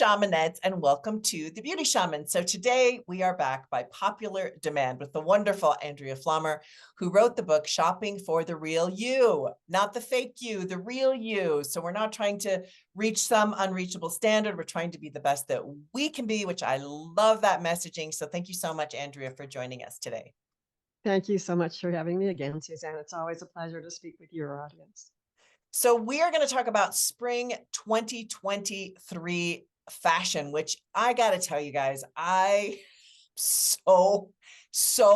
Shamanettes, and welcome to the Beauty Shaman. So today we are back by popular demand with the wonderful Andrea Pflaumer, who wrote the book Shopping for the Real You, not the fake you, the real you. So we're not trying to reach some unreachable standard. We're trying to be the best that we can be, which I love that messaging. So thank you so much, Andrea, for joining us today. Thank you so much for having me again, Suzanne. It's always a pleasure to speak with your audience. So we are going to talk about spring 2023 fashion, which I got to tell you guys, I so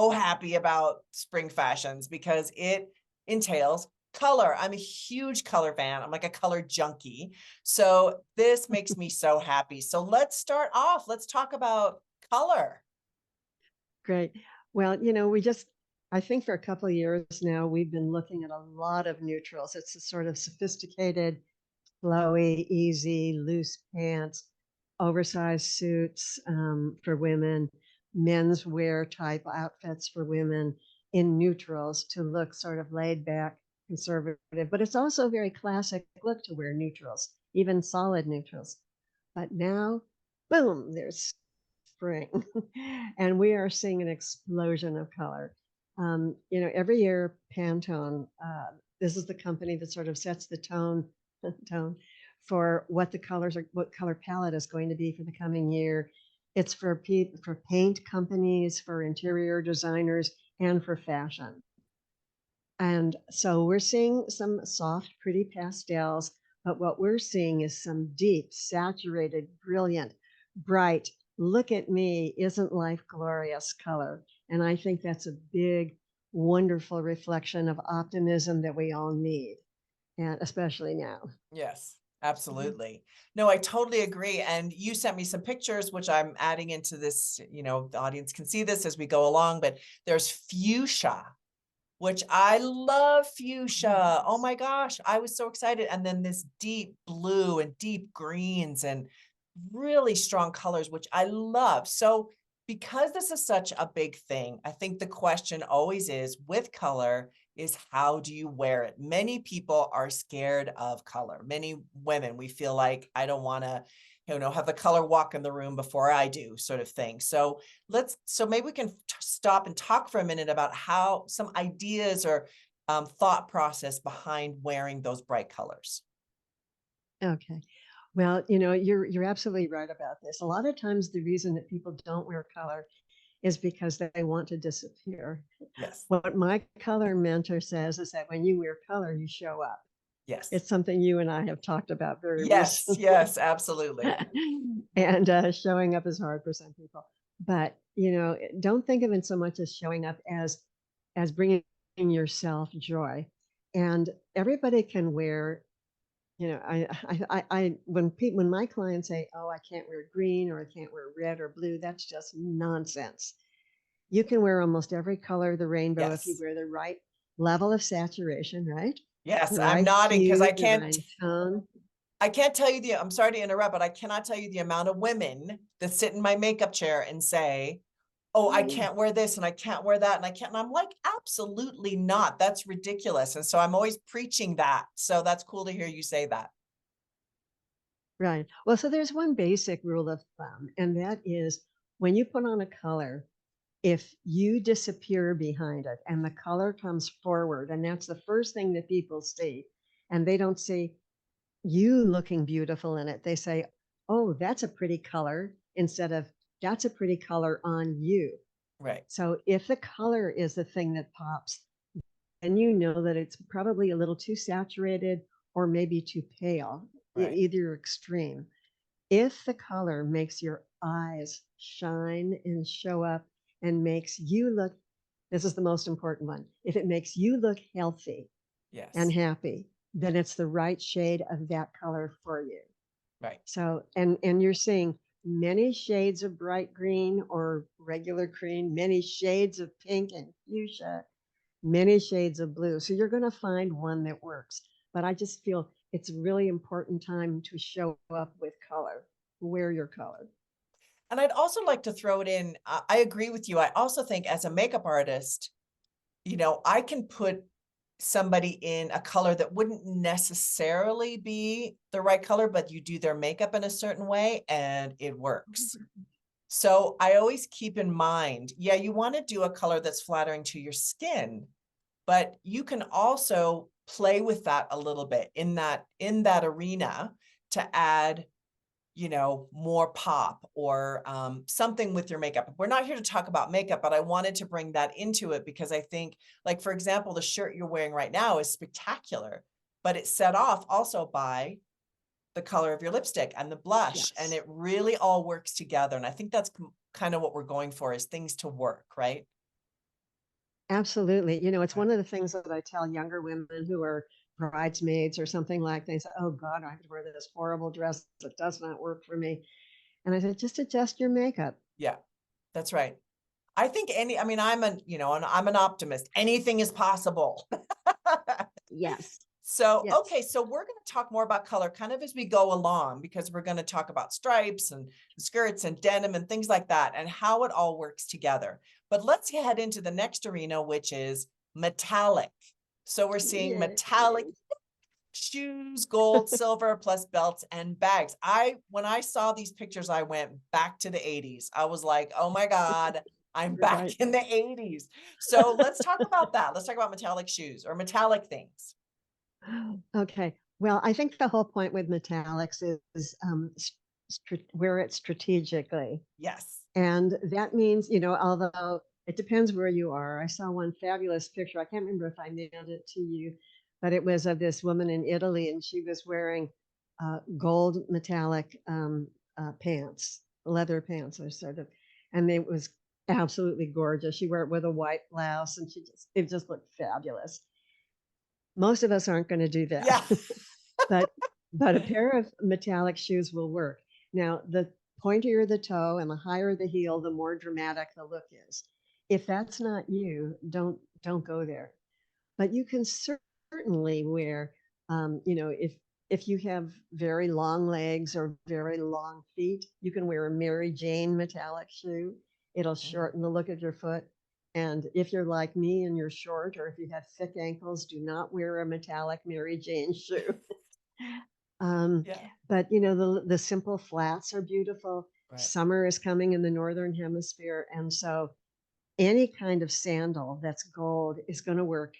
happy about spring fashions because it entails color. I'm a huge color fan. I'm like a color junkie. So this makes me so happy. So let's start off. Let's talk about color. Great. Well, I think for a couple of years now, we've been looking at a lot of neutrals. It's a sort of sophisticated, flowy, easy, loose pants, oversized suits for women, men's wear type outfits for women in neutrals to look sort of laid back, conservative. But it's also a very classic look to wear neutrals, even solid neutrals. But now, boom, there's spring. And we are seeing an explosion of color. Every year, Pantone, this is the company that sort of sets the tone for what the colors are, what color palette is going to be for the coming year. It's for paint companies, for interior designers, and for fashion. And so we're seeing some soft, pretty pastels, but what we're seeing is some deep, saturated, brilliant, bright, look at me, isn't life glorious color. And I think that's a big, wonderful reflection of optimism that we all need, and especially now. Yes, absolutely. No, I totally agree. And you sent me some pictures, which I'm adding into this, the audience can see this as we go along, but there's fuchsia, which I love fuchsia. Oh my gosh, I was so excited. And then this deep blue and deep greens and really strong colors, which I love. So because this is such a big thing, I think the question always is with color is how do you wear it? Many people are scared of color. Many women, we feel like I don't want to, have the color walk in the room before I do, sort of thing. So maybe we can stop and talk for a minute about how some ideas or thought process behind wearing those bright colors. Okay. Well, you're absolutely right about this. A lot of times the reason that people don't wear color is because they want to disappear. Yes. What my color mentor says is that when you wear color, you show up. Yes. It's something you and I have talked about very Yes. recently. Yes, absolutely. And showing up is hard for some people. But, don't think of it so much as showing up as bringing yourself joy. And everybody can wear, when my clients say, oh, I can't wear green or I can't wear red or blue, that's just nonsense. You can wear almost every color of the rainbow if you wear the right level of saturation, right? Yes, The I'm right nodding because hue, I the can't. right tone. I can't tell you I'm sorry to interrupt, but I cannot tell you the amount of women that sit in my makeup chair and say, oh, I can't wear this and I can't wear that and I can't. And I'm like, absolutely not. That's ridiculous. And so I'm always preaching that. So that's cool to hear you say that. Right. Well, so there's one basic rule of thumb, and that is when you put on a color, if you disappear behind it and the color comes forward, and that's the first thing that people see, and they don't see you looking beautiful in it. They say, oh, that's a pretty color, instead of that's a pretty color on you. Right. So if the color is the thing that pops, then you know that it's probably a little too saturated or maybe too pale, either extreme. If the color makes your eyes shine and show up and makes you look, this is the most important one, if it makes you look healthy and happy, then it's the right shade of that color for you. Right. So, and you're seeing many shades of bright green or regular green, many shades of pink and fuchsia, many shades of blue. So you're going to find one that works. But I just feel it's a really important time to show up with color, wear your color. And I'd also like to throw it in. I agree with you. I also think as a makeup artist, I can put somebody in a color that wouldn't necessarily be the right color, but you do their makeup in a certain way and it works. So I always keep in mind, yeah, you want to do a color that's flattering to your skin, but you can also play with that a little bit in that arena to add, more pop or something with your makeup. We're not here to talk about makeup, but I wanted to bring that into it because I think, like, for example, the shirt you're wearing right now is spectacular, but it's set off also by the color of your lipstick and the blush, and Yes, it really all works together. And I think that's kind of what we're going for, is things to work, right? absolutely. It's Right. one of the things that I tell younger women who are bridesmaids or something like they say, "Oh God, I have to wear this horrible dress that does not work for me." And I said, just adjust your makeup. Yeah, that's right. I think I mean, I'm an optimist. Anything is possible. Yes, So, yes. okay, so we're going to talk more about color kind of as we go along, because we're going to talk about stripes and skirts and denim and things like that and how it all works together. But let's head into the next arena, which is metallic. So we're seeing Yay. metallic shoes, gold, silver, plus belts and bags. When I saw these pictures, I went back to the 80s. I was like, oh my God, I'm back Right. in the 80s. So let's talk about that. Let's talk about metallic shoes or metallic things. Okay. Well, I think the whole point with metallics is wear it strategically. Yes. And that means, although it depends where you are. I saw one fabulous picture. I can't remember if I mailed it to you, but it was of this woman in Italy, and she was wearing gold metallic pants, leather pants, or sort of, and it was absolutely gorgeous. She wore it with a white blouse, and it just looked fabulous. Most of us aren't going to do that. Yeah. but but a pair of metallic shoes will work. Now, the pointier the toe and the higher the heel, the more dramatic the look is. If that's not you, don't go there. But you can certainly wear, if you have very long legs or very long feet, you can wear a Mary Jane metallic shoe. It'll Mm, shorten the look of your foot. And if you're like me and you're short, or if you have thick ankles, do not wear a metallic Mary Jane shoe. Um, yeah. but the simple flats are beautiful. Right. Summer is coming in the northern hemisphere, and so any kind of sandal that's gold is going to work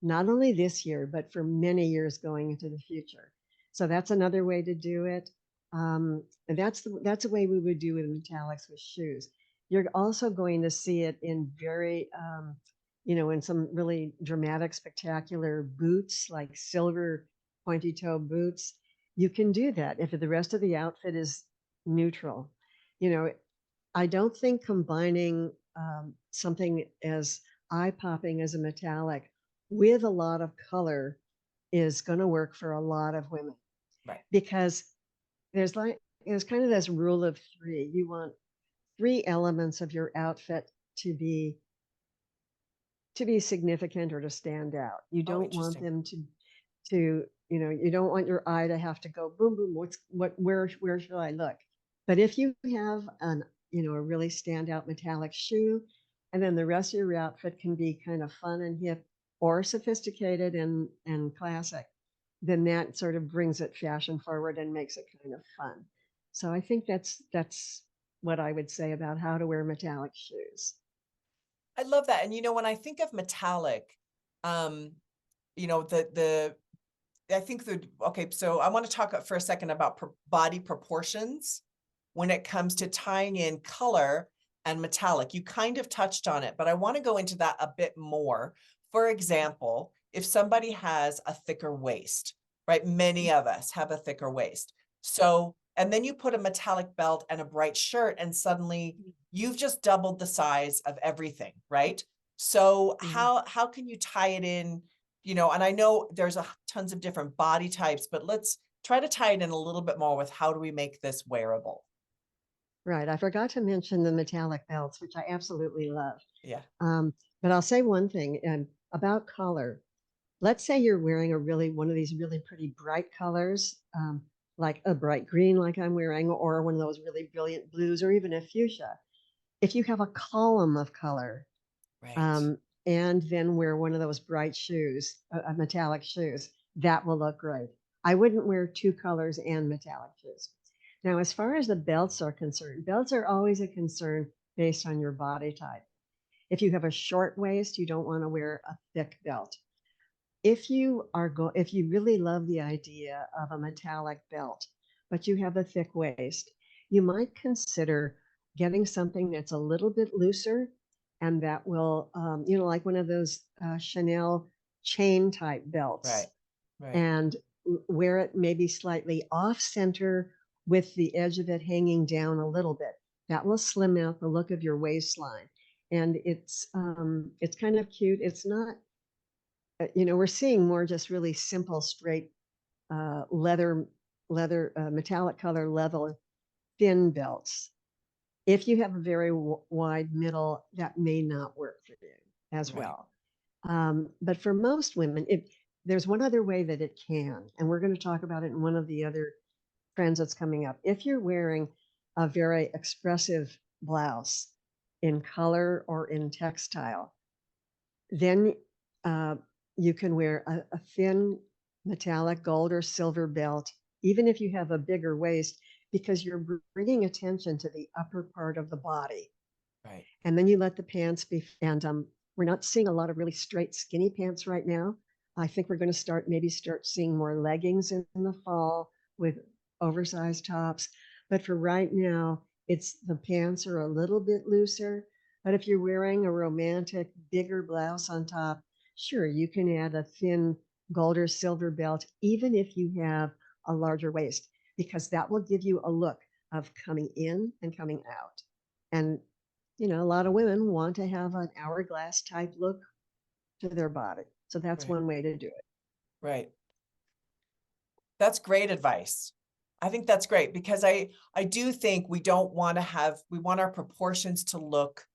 not only this year, but for many years going into the future. So that's another way to do it. And that's a way we would do with metallics with shoes. You're also going to see it in in some really dramatic, spectacular boots, like silver pointy toe boots. You can do that if the rest of the outfit is neutral. You know, I don't think combining something as eye-popping as a metallic with a lot of color is going to work for a lot of women, Right. because there's kind of this rule of three. You want three elements of your outfit to be significant or to stand out. You Oh, don't want interesting. them you don't want your eye to have to go boom boom. Where should I look? But if you have a really standout metallic shoe, and then the rest of your outfit can be kind of fun and hip or sophisticated and classic, then that sort of brings it fashion forward and makes it kind of fun. So I think that's what I would say about how to wear metallic shoes. I love that. And when I think of metallic, um, the I think okay, so I want to talk for a second about body proportions when it comes to tying in color and metallic. You kind of touched on it, but I want to go into that a bit more. For example, if somebody has a thicker waist, right? Many of us have a thicker waist. So, and then you put a metallic belt and a bright shirt, and suddenly you've just doubled the size of everything, right? So Mhm. how can you tie it in? And I know there's tons of different body types, but let's try to tie it in a little bit more with how do we make this wearable? Right. I forgot to mention the metallic belts, which I absolutely love. Yeah. Um, but I'll say one thing about color. Let's say you're wearing one of these really pretty bright colors, like a bright green, like I'm wearing, or one of those really brilliant blues, or even a fuchsia. If you have a column of color, Right. and then wear one of those bright shoes, metallic shoes. That will look great. I wouldn't wear two colors and metallic shoes. Now, as far as the belts are concerned, belts are always a concern based on your body type. If you have a short waist, you don't want to wear a thick belt. If you really love the idea of a metallic belt, but you have a thick waist, you might consider getting something that's a little bit looser and that will, like one of those Chanel chain type belts, Right. Right. and wear it maybe slightly off center with the edge of it hanging down a little bit. That will slim out the look of your waistline. And it's kind of cute. It's not, we're seeing more just really simple, straight leather, metallic color leather, thin belts. If you have a very wide middle, that may not work for you as Right. well. But for most women, there's one other way that it can, and we're going to talk about it in one of the other trends that's coming up. If you're wearing a very expressive blouse in color or in textile, then you can wear a thin metallic gold or silver belt, even if you have a bigger waist, because you're bringing attention to the upper part of the body. Right. And then you let the pants be, and we're not seeing a lot of really straight, skinny pants right now. I think we're going to start seeing more leggings in the fall with oversized tops. But for right now, the pants are a little bit looser. But if you're wearing a romantic, bigger blouse on top, sure, you can add a thin gold or silver belt, even if you have a larger waist, because that will give you a look of coming in and coming out. And a lot of women want to have an hourglass type look to their body. So that's Right. one way to do it. Right. That's great advice. I think that's great because I do think we want our proportions to look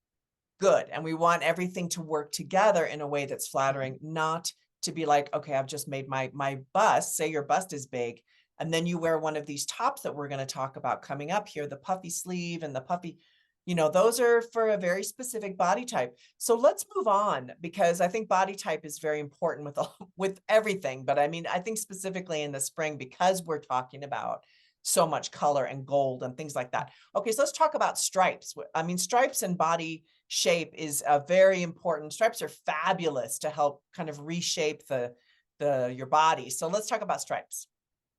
good, and we want everything to work together in a way that's flattering, not to be like, okay, I've just made my bust, say your bust is big, and then you wear one of these tops that we're going to talk about coming up here, the puffy sleeve and the puffy, those are for a very specific body type. So let's move on, because I think body type is very important with everything. But I mean, I think specifically in the spring, because we're talking about so much color and gold and things like that. Okay, so let's talk about stripes. I mean, stripes and body shape is a very important. Stripes are fabulous to help kind of reshape your body. So let's talk about stripes.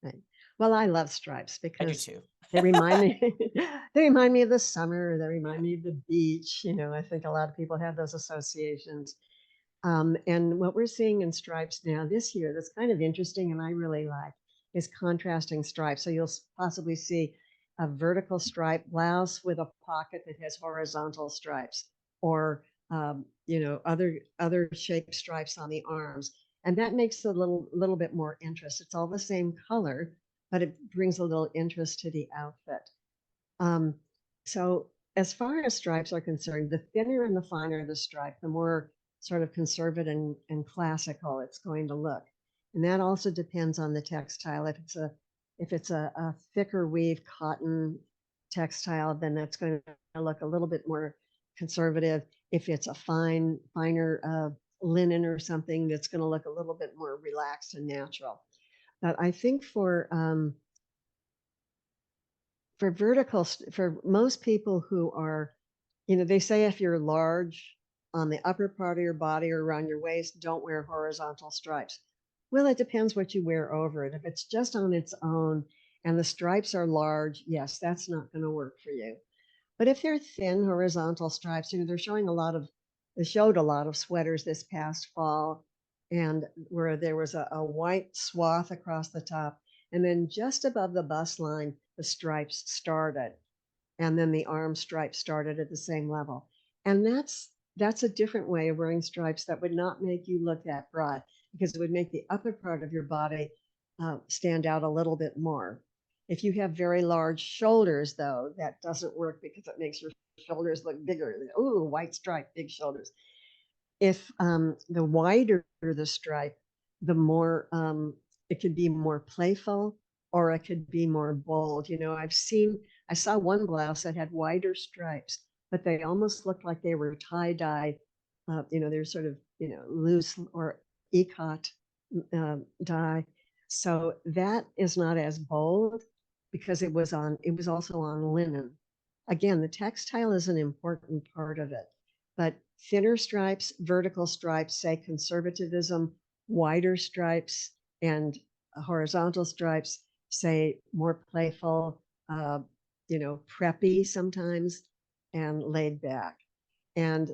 Right. Well, I love stripes I do because too. they remind me they remind me of the summer, they remind me of the beach. I think a lot of people have those associations. And what we're seeing in stripes now this year that's kind of interesting and I really like is contrasting stripes. So you'll possibly see a vertical stripe blouse with a pocket that has horizontal stripes, or other shaped stripes on the arms, and that makes a little bit more interest. It's all the same color, but it brings a little interest to the outfit. Um, so as far as stripes are concerned, the thinner and the finer the stripe, the more sort of conservative and classical it's going to look. And that also depends on the textile. If it's a thicker weave cotton textile, then that's going to look a little bit more conservative. If it's a finer linen or something, that's going to look a little bit more relaxed and natural. But I think for most people who are, they say if you're large on the upper part of your body or around your waist, don't wear horizontal stripes. Well, it depends what you wear over it. If it's just on its own and the stripes are large, yes, that's not going to work for you. But if they're thin horizontal stripes, they showed a lot of sweaters this past fall, and where there was a white swath across the top, and then just above the bust line, the stripes started, and then the arm stripe started at the same level. And that's a different way of wearing stripes that would not make you look that broad, because it would make the upper part of your body stand out a little bit more. If you have very large shoulders, though, that doesn't work because it makes your shoulders look bigger. Ooh, white stripe, big shoulders. If the wider the stripe, the more it could be more playful, or it could be more bold. I saw one blouse that had wider stripes, but they almost looked like they were tie-dye There's sort of, loose or ikat dye. So that is not as bold because it was also on linen. Again, the textile is an important part of it, but thinner stripes, vertical stripes, say conservatism, wider stripes, and horizontal stripes, say more playful, uh, preppy sometimes, and laid back. And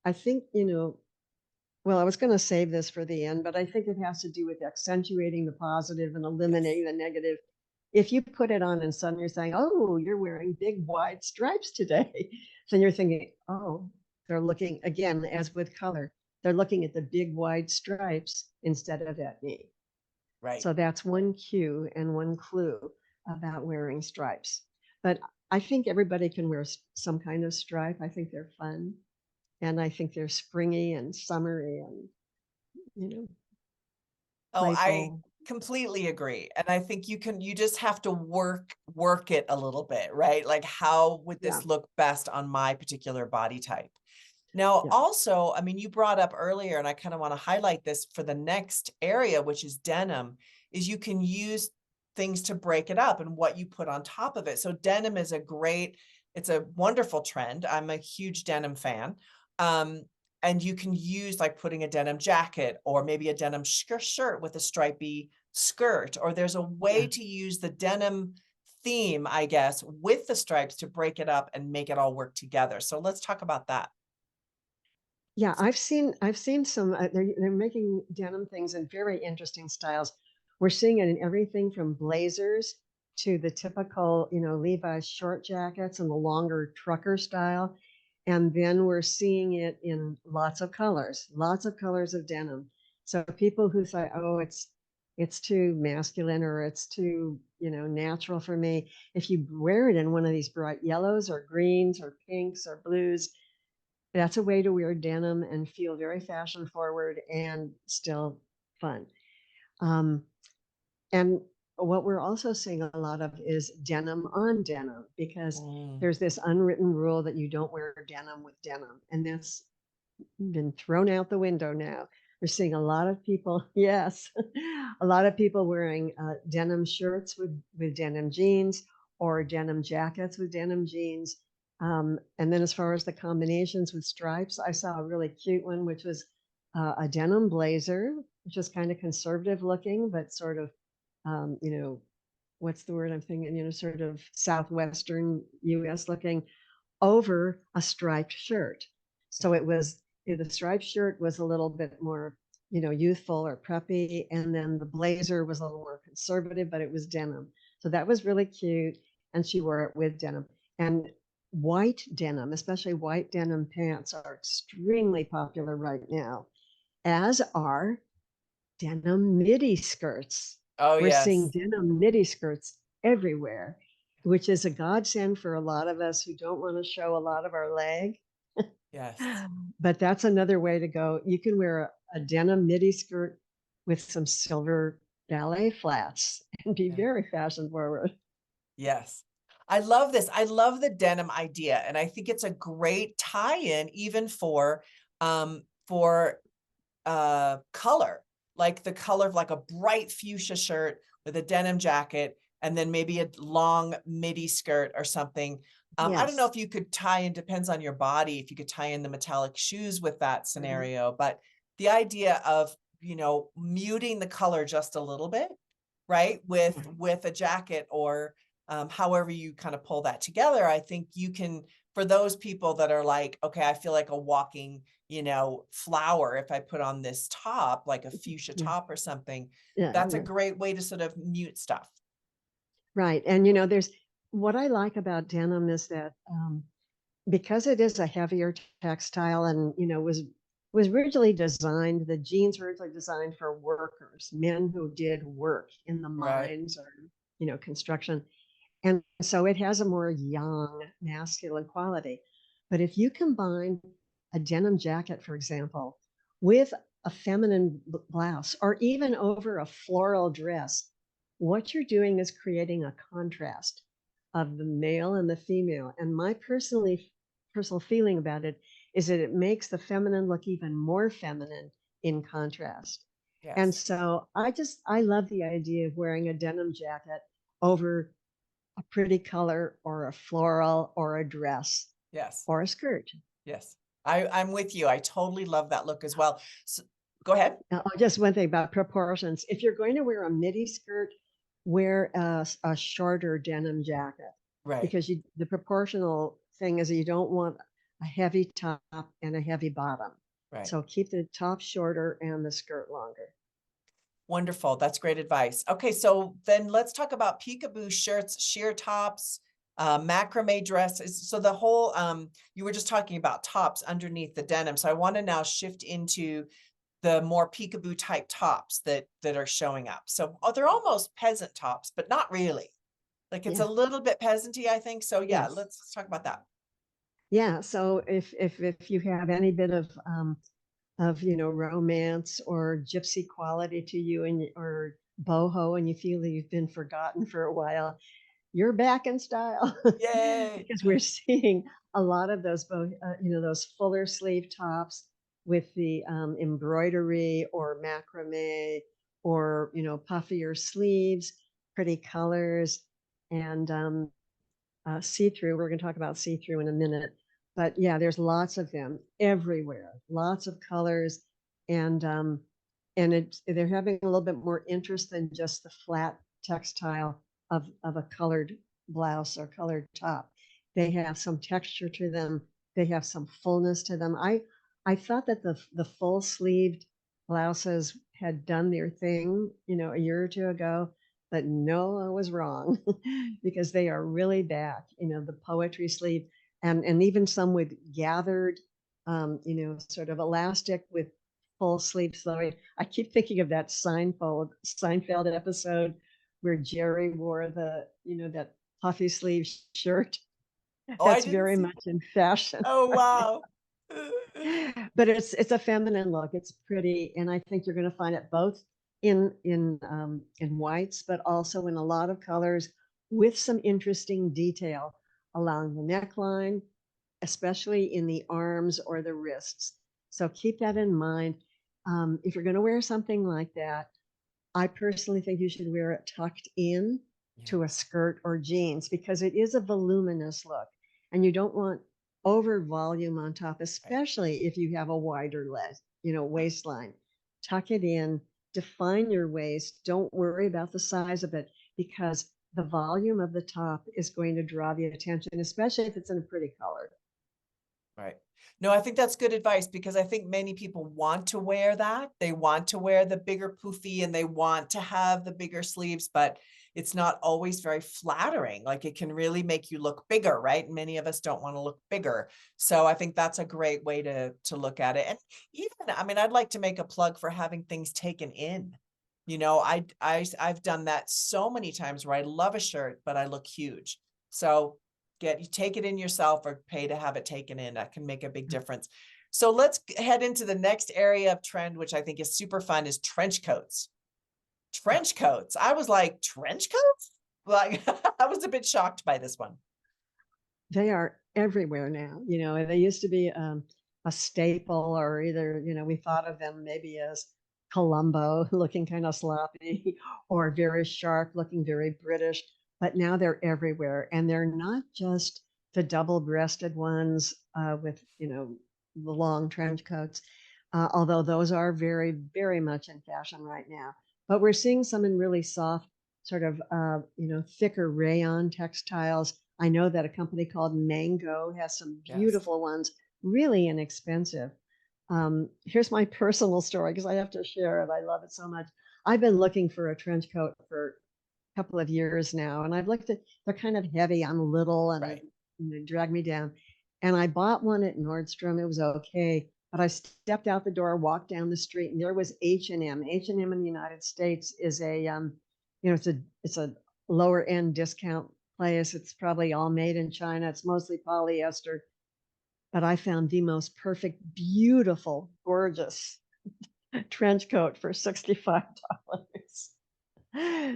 I think, well, I was going to save this for the end, but I think it has to do with accentuating the positive and Yes. eliminating the negative. If you put it on and suddenly you're saying, oh, you're wearing big wide stripes today, then you're thinking, oh, they're looking, again, as with color, they're looking at the big wide stripes instead of at me. Right. So that's one cue and one clue about wearing stripes. But I think everybody can wear some kind of stripe. I think they're fun. And I think they're springy and summery and, you know, Oh, I playful. completely agree. And I think you just have to work it a little bit, right? Like how would Yeah, this look best on my particular body type? Now, yeah, also, I mean, you brought up earlier, and I kind of want to highlight this for the next area, which is denim, is you can use things to break it up and what you put on top of it. So denim is it's a wonderful trend. I'm a huge denim fan. Um, and you can use like putting a denim jacket or maybe a denim shirt with a stripy skirt, or there's a way yeah. to use the denim theme, I guess, with the stripes to break it up and make it all work together. So let's talk about that. Yeah, I've seen some. They're making denim things in very interesting styles. We're seeing it in everything from blazers to the typical, Levi's short jackets and the longer trucker style, and then we're seeing it in lots of colors of denim. So people who say, "Oh, it's too masculine or it's too, natural for me," if you wear it in one of these bright yellows or greens or pinks or blues, that's a way to wear denim and feel very fashion forward and still fun. Um, and what we're also seeing a lot of is denim on denim because Mm. there's this unwritten rule that you don't wear denim with denim. And that's been thrown out the window now. We're seeing a lot of people, yes, a lot of people wearing denim shirts with denim jeans or denim jackets with denim jeans. And then as far as the combinations with stripes, I saw a really cute one, which was a denim blazer, which is kind of conservative looking, but sort of, um, you know, what's the word I'm thinking, sort of Southwestern US looking over a striped shirt. So Yeah. the striped shirt was a little bit more, youthful or preppy. And then the blazer was a little more conservative, but it was denim. So that was really cute. And she wore it with denim. And white denim, especially white denim pants, are extremely popular right now, as are denim midi skirts. Oh, We're seeing yes. denim midi skirts everywhere, which is a godsend for a lot of us who don't want to show a lot of our leg. Yes. But that's another way to go. You can wear a denim midi skirt with some silver ballet flats and be Yeah. very fashion forward. Yes. I love this. I love the denim idea, and I think it's a great tie-in even for color, like the color of like a bright fuchsia shirt with a denim jacket and then maybe a long midi skirt or something. I don't know Yes. if you could tie in, depends on your body, if you could tie in the metallic shoes with that Mhm. scenario, but the idea of, muting the color just a little bit, right? Yeah. With a jacket or however you kind of pull that together, I think you can, for those people that are like, okay, I feel like a walking, flower if I put on this top, like a fuchsia Yeah. top or something, Yeah. that's a Yeah. great way to sort of mute stuff. Right. And there's what I like about denim is that because it is a heavier textile and was originally designed, the jeans were originally designed for workers, men who did work in the Right. mines or construction, and so it has a more young masculine quality. But if you combine a denim jacket, for example, with a feminine blouse or even over a floral dress, what you're doing is creating a contrast of the male and the female. And my personal feeling about it is that it makes the feminine look even more feminine in contrast. And Yes. so I love the idea of wearing a denim jacket over a pretty color or a floral or a dress Yes. or a skirt. Yes. I'm with you. I totally love that look as well. So, go ahead. Now, just one thing about proportions. If you're going to wear a midi skirt, wear a shorter denim jacket Right. because the proportional thing is that you don't want a heavy top and a heavy bottom. Right. So keep the top shorter and the skirt longer. Wonderful. That's great advice. Okay, so then let's talk about peekaboo shirts, sheer tops, macrame dresses. So the whole you were just talking about tops underneath the denim. So I want to now shift into the more peekaboo type tops that are showing up. So they're almost peasant tops, but not really. Like it's a Yeah. little bit peasanty, I think. So yeah, Yes. let's talk about that. Yeah. So if you have any bit of romance or gypsy quality to you and or boho and you feel that you've been forgotten for a while, you're back in style Yay. because we're seeing a lot of those those fuller sleeve tops with the embroidery or macrame or puffier sleeves, pretty colors, and see-through. We're going to talk about see-through in a minute, but yeah, there's lots of them everywhere, lots of colors, and they're having a little bit more interest than just the flat textile of a colored blouse or colored top. They have some texture to them. They have some fullness to them. I thought that the full sleeved blouses had done their thing, a year or two ago, but no, I was wrong because they are really back. The poetry sleeve and even some with gathered, sort of elastic with full sleeve sewing. I keep thinking of that Seinfeld episode where Jerry wore that puffy sleeve shirt. Oh, I That's didn't very see. much in fashion Oh, right wow. but it's a feminine look. It's pretty, and I think you're going to find it both in whites, but also in a lot of colors with some interesting detail along the neckline, especially in the arms or the wrists. So keep that in mind. If you're going to wear something like that, I personally think you should wear it tucked in Yeah, to a skirt or jeans because it is a voluminous look and you don't want over volume on top, right. especially if you have a wider waistline. Tuck it in, define your waist. Don't worry about the size of it because the volume of the top is going to draw the attention, especially if it's in a pretty color. Right. No, I think that's good advice because I think many people want to wear that. They want to wear the bigger poofy and they want to have the bigger sleeves, but it's not always very flattering. Like it can really make you look bigger, right? Many of us don't want to look bigger. So I think that's a great way to look at it. And even, I mean, I'd like to make a plug for having things taken in. I've done that so many times where I love a shirt, but I look huge. So you take it in yourself or pay to have it taken in. That can make a big difference. So let's head into the next area of trend, which I think is super fun, is trench coats. Trench coats. I was like, trench coats? Like, I was a bit shocked by this one. They are everywhere now. They used to be a staple, or either, we thought of them maybe as Columbo, looking kind of sloppy, or very sharp, looking very British. But now they're everywhere, and they're not just the double-breasted ones with, the long trench coats, although those are very, very much in fashion right now. But we're seeing some in really soft, sort of, thicker rayon textiles. I know that a company called Mango has some Yes. beautiful ones, really inexpensive. Here's my personal story because I have to share it. I love it so much. I've been looking for a trench coat for a couple of years now, and I've looked at they're kind of heavy. I'm little, and Right. they drag me down. And I bought one at Nordstrom. It was okay, but I stepped out the door, walked down the street, and there was H&M. H&M in the United States is it's a lower end discount place. It's probably all made in China. It's mostly polyester, but I found the most perfect, beautiful, gorgeous trench coat for $65.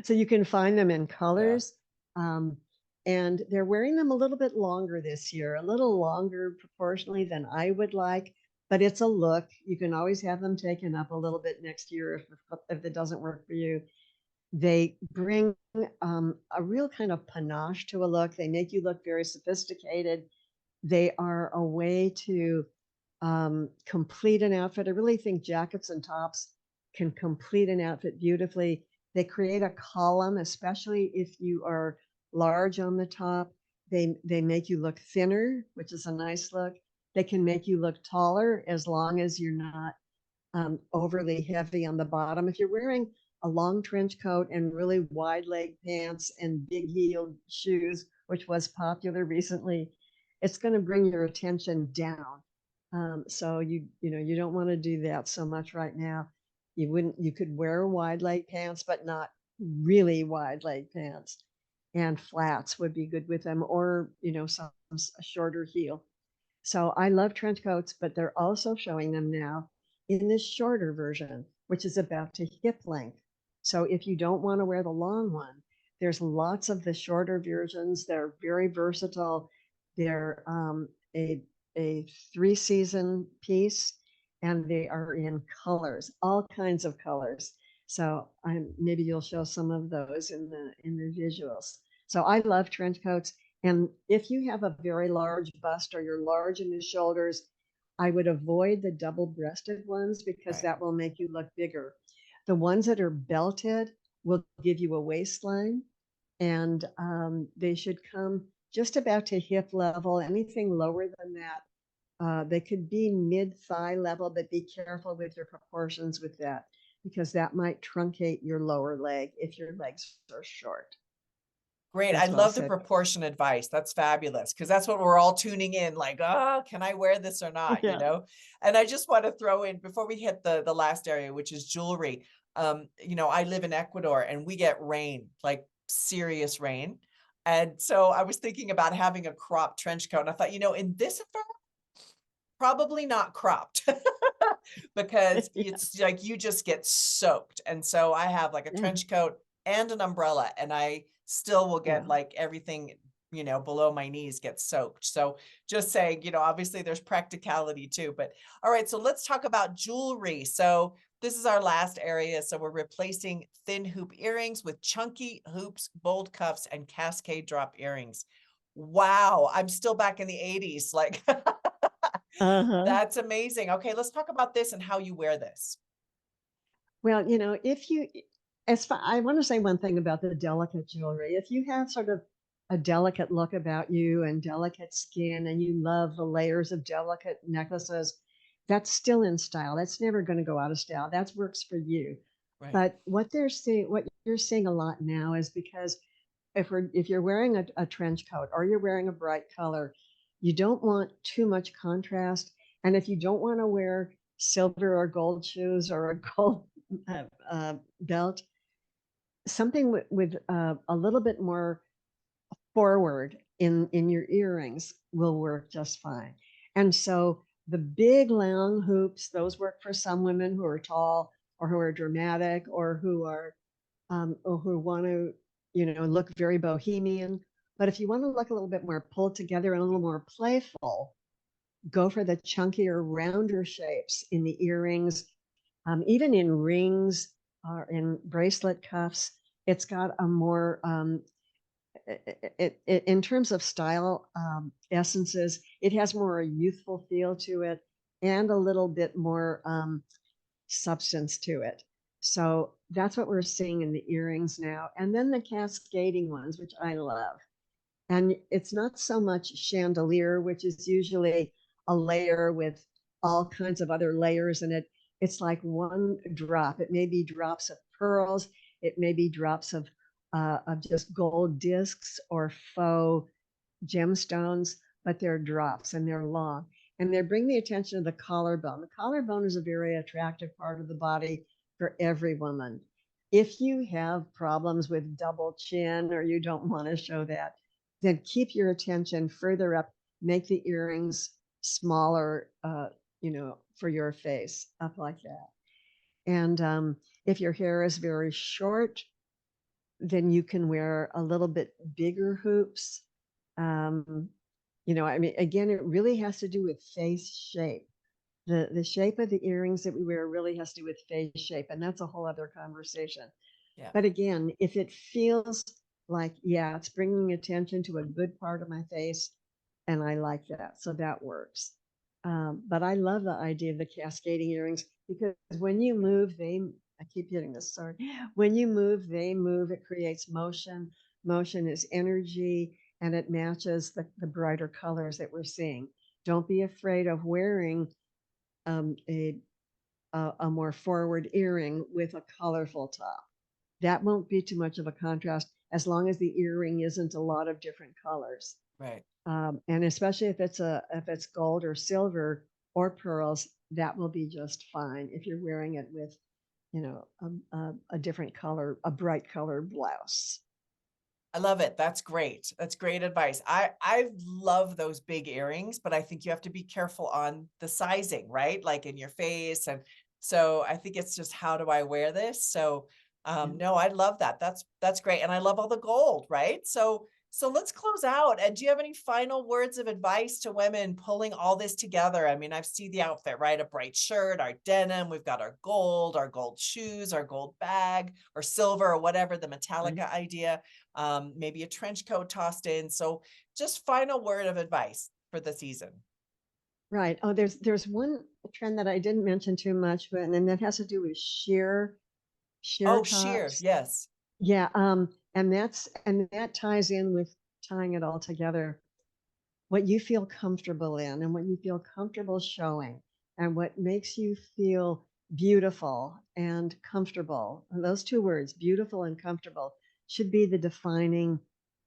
So you can find them in Yeah. colors. Um, And they're wearing them a little bit longer this year, a little longer proportionally than I would like, but it's a look. You can always have them taken up a little bit next year if it doesn't work for you. They bring a real kind of panache to a look. They make you look very sophisticated. They are a way to complete an outfit. I really think jackets and tops can complete an outfit beautifully. They create a column, especially if you are large on the top. They make you look thinner, which is a nice look. They can make you look taller as long as you're not overly heavy on the bottom. If you're wearing a long trench coat and really wide leg pants and big heeled shoes, which was popular recently, it's going to bring your attention down. So you don't want to do that so much right now. You could wear wide leg pants, but not really wide leg pants. And flats would be good with them, or a shorter heel. So I love trench coats, but they're also showing them now in this shorter version, which is about to hip length. So if you don't want to wear the long one, there's lots of the shorter versions. They're very versatile. They're a 3-season piece, and they are in colors, all kinds of colors. So maybe you'll show some of those in the visuals. So I love trench coats. And if you have a very large bust or you're large in the shoulders, I would avoid the double-breasted ones because Right. that will make you look bigger. The ones that are belted will give you a waistline, and they should come just about to hip level. Anything lower than that, they could be mid-thigh level, but be careful with your proportions with that because that might truncate your lower leg if your legs are short. Great. I That's well love the said. proportion advice. That's fabulous because that's what we're all tuning in like, oh, can I wear this or not? Yeah. And I just want to throw in before we hit the last area, which is jewelry. I live in Ecuador and we get rain, like serious rain. And so I was thinking about having a cropped trench coat. And I thought, in this environment, probably not cropped because it's like you just get soaked. And so I have like a Yeah. trench coat and an umbrella, and I still will Yeah. get like everything, below my knees gets soaked. So just saying, obviously there's practicality too. But all right, so let's talk about jewelry. So this is our last area. So we're replacing thin hoop earrings with chunky hoops, bold cuffs, and cascade drop earrings. Wow, I'm still back in the 80s. Like, Uh-huh. that's amazing. Okay, let's talk about this and how you wear this. Well, if you, I want to say one thing about the delicate jewelry. If you have sort of a delicate look about you and delicate skin and you love the layers of delicate necklaces, that's still in style. That's never going to go out of style. That works for you. Right. But what you're seeing a lot now is because if you're wearing a trench coat or you're wearing a bright color, you don't want too much contrast. And if you don't want to wear silver or gold shoes or a gold belt, something with a little bit more forward in your earrings will work just fine. And so the big long hoops, those work for some women who are tall or who are dramatic or who want to, look very bohemian. But if you want to look a little bit more pulled together and a little more playful, go for the chunkier, rounder shapes in the earrings, even in rings or in bracelet cuffs. It's got a more, in terms of style essences, it has more a youthful feel to it and a little bit more substance to it. So that's what we're seeing in the earrings now. And then the cascading ones, which I love. And it's not so much chandelier, which is usually a layer with all kinds of other layers in it. It's like one drop. It may be drops of pearls. It may be drops of just gold discs or faux gemstones, but they're drops and they're long. And they bring the attention to the collarbone. The collarbone is a very attractive part of the body for every woman. If you have problems with double chin or you don't want to show that, then keep your attention further up, make the earrings smaller, for your face, up like that. And if your hair is very short, then you can wear a little bit bigger hoops. Um, I mean, again, it really has to do with face shape. The shape of the earrings that we wear really has to do with face shape, and that's a whole other conversation. Yeah. But again, if it feels like, yeah, it's bringing attention to a good part of my face, and I like that, so that works. But I love the idea of the cascading earrings because when you move, I keep getting this, sorry. When you move, they move, it creates motion. Motion is energy, and it matches the brighter colors that we're seeing. Don't be afraid of wearing um, a, a more forward earring with a colorful top. That won't be too much of a contrast as long as the earring isn't a lot of different colors. Right. And especially if it's gold or silver or pearls, that will be just fine if you're wearing it with, a different color, a bright color blouse. I love it. That's great. That's great advice. I love those big earrings, but I think you have to be careful on the sizing, right? Like in your face. And so I think it's just, how do I wear this? So Yeah. no, I love that. That's great. And I love all the gold, right? So let's close out. And do you have any final words of advice to women pulling all this together? I mean, I've seen the outfit, right? A bright shirt, our denim, we've got our gold shoes, our gold bag, or silver, or whatever, the Right. Metallica idea, maybe a trench coat tossed in. So just final word of advice for the season. Right. Oh, there's one trend that I didn't mention too much, but and that has to do with sheer Oh, sheer. tops. Yes. Yeah, and that ties in with tying it all together. What you feel comfortable in and what you feel comfortable showing and what makes you feel beautiful and comfortable. And those two words, beautiful and comfortable, should be the defining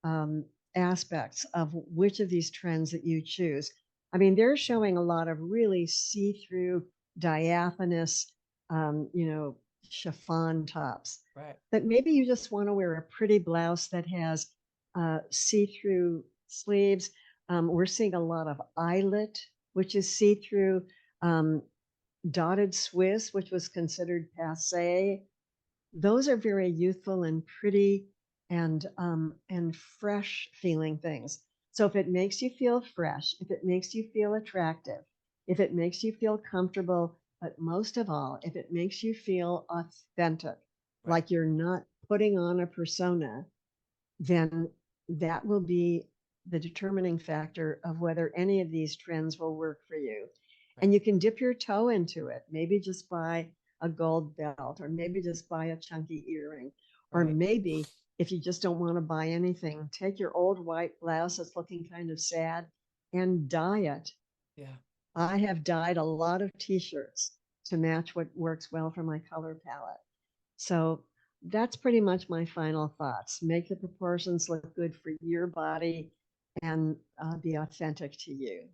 um, aspects of which of these trends that you choose. I mean, they're showing a lot of really see-through, diaphanous, chiffon tops. Right. But maybe you just want to wear a pretty blouse that has see-through sleeves. We're seeing a lot of eyelet, which is see-through, um, dotted Swiss, which was considered passe. Those are very youthful and pretty and fresh feeling things. So if it makes you feel fresh, if it makes you feel attractive, if it makes you feel comfortable, but most of all, if it makes you feel authentic, Right. like you're not putting on a persona, then that will be the determining factor of whether any of these trends will work for you. Right. And you can dip your toe into it. Maybe just buy a gold belt, or maybe just buy a chunky earring, or Right. maybe if you just don't want to buy anything, take your old white blouse that's looking kind of sad and dye it. Yeah. I have dyed a lot of t-shirts to match what works well for my color palette. So that's pretty much my final thoughts. Make the proportions look good for your body and be authentic to you.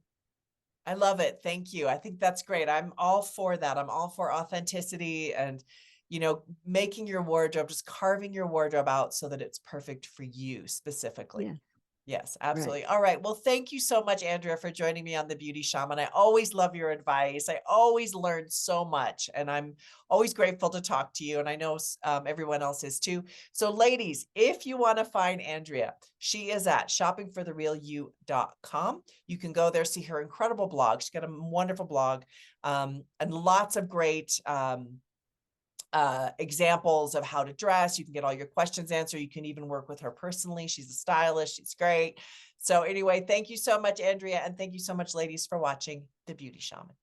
I love it. Thank you. I think that's great. I'm all for that. I'm all for authenticity and, making your wardrobe, just carving your wardrobe out so that it's perfect for you specifically. Yeah, Yes, right. absolutely. All right. Well, thank you so much, Andrea, for joining me on The Beauty Shaman. I always love your advice. I always learn so much, and I'm always grateful to talk to you. And I know everyone else is too. So, ladies, if you want to find Andrea, she is at shoppingfortherealyou.com. You can go there, see her incredible blog. She's got a wonderful blog, and lots of great examples of how to dress. You can get all your questions answered. You can even work with her personally. She's a stylist. She's great. So anyway, thank you so much, Andrea. And thank you so much, ladies, for watching The Beauty Shaman.